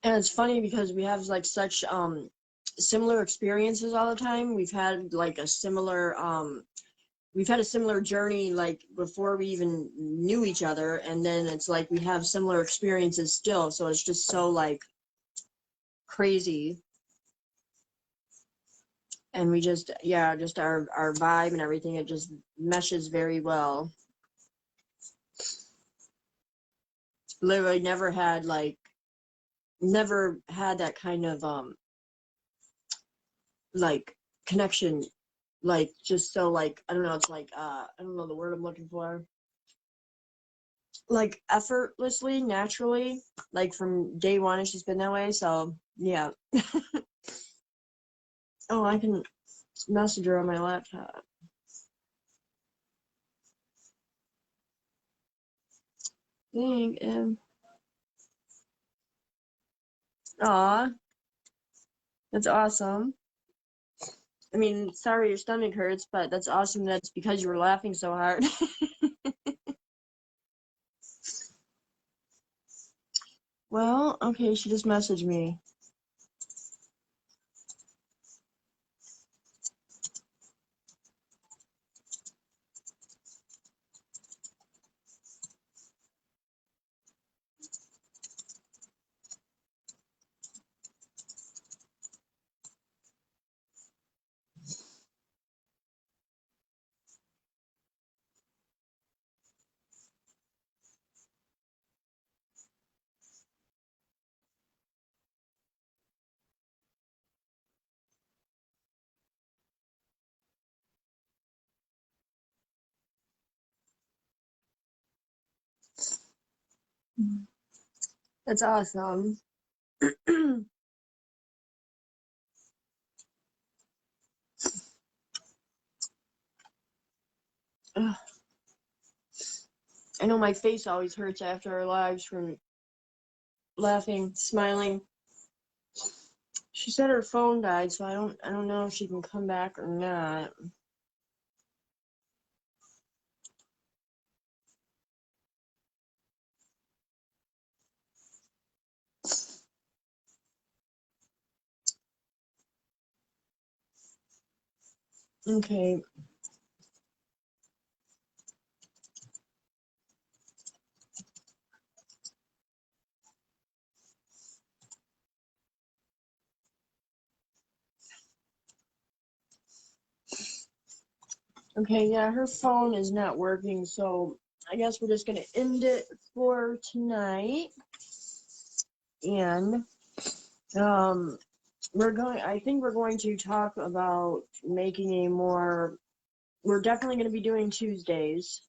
And it's funny because we have like such similar experiences all the time. We've had a similar journey like before we even knew each other, and then it's like we have similar experiences still, so it's just so like crazy. And we just our vibe and everything, it just meshes very well. Literally never had that kind of like connection, like just so like I don't know, it's like I don't know the word I'm looking for, like effortlessly, naturally, like from day one. It's just been that way, so yeah. Oh, I can message her on my laptop. Thank you. Aw, that's awesome. I mean, sorry your stomach hurts, but that's awesome. That's because you were laughing so hard. Well, okay, she just messaged me. That's awesome. Ugh. I know my face always hurts after our lives from laughing, smiling. She said her phone died, so I don't know if she can come back or not. Okay. Okay, yeah, her phone is not working, so I guess we're just gonna end it for tonight. And I think we're going to talk about making a more, we're definitely going to be doing Tuesdays.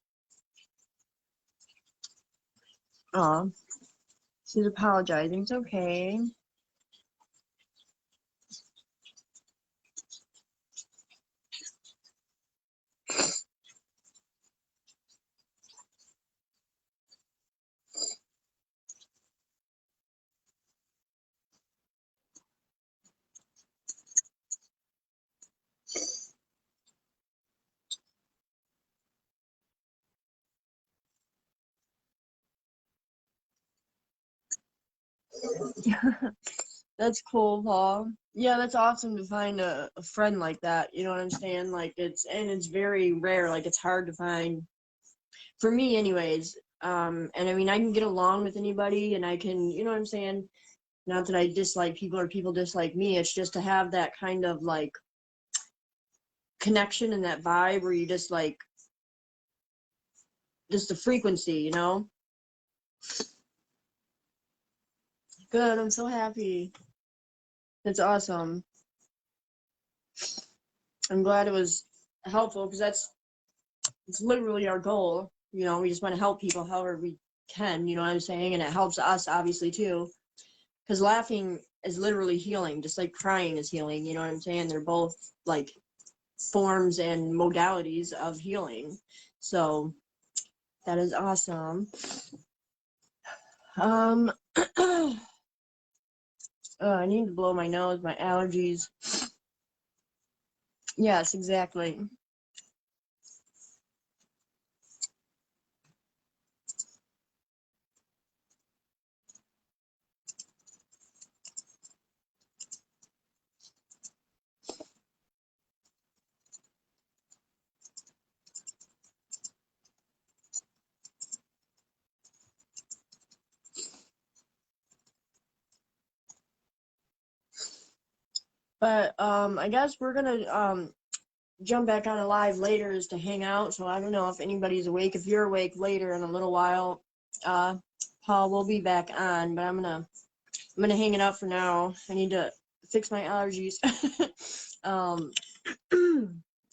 She's apologizing. It's okay. That's cool, Paul. Yeah, that's awesome to find a friend like that. You know what I'm saying? Like it's very rare. Like it's hard to find for me anyways. And I mean I can get along with anybody and I can, you know what I'm saying? Not that I dislike people or people dislike me. It's just to have that kind of like connection and that vibe where you just like just the frequency, you know? Good, I'm so happy. That's awesome. I'm glad it was helpful because it's literally our goal. You know, we just want to help people however we can, you know what I'm saying? And it helps us obviously too. Because laughing is literally healing, just like crying is healing, you know what I'm saying? They're both like forms and modalities of healing. So that is awesome. I need to blow my nose, my allergies. Yes, exactly. But I guess we're gonna jump back on a live later is to hang out. So I don't know if anybody's awake. If you're awake later in a little while, Paul will be back on. But I'm gonna hang it up for now. I need to fix my allergies.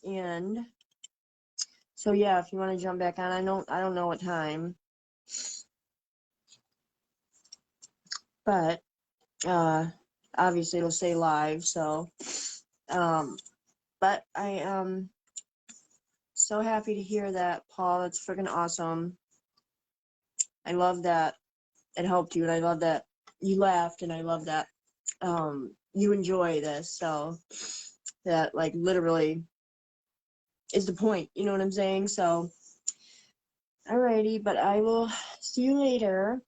And so yeah, if you want to jump back on, I don't know what time, but obviously it'll say live. So but I am so happy to hear that, Paul. That's freaking awesome. I love that it helped you, and I love that you laughed, and I love that you enjoy this. So that like literally is the point, you know what I'm saying? So alrighty, but I will see you later.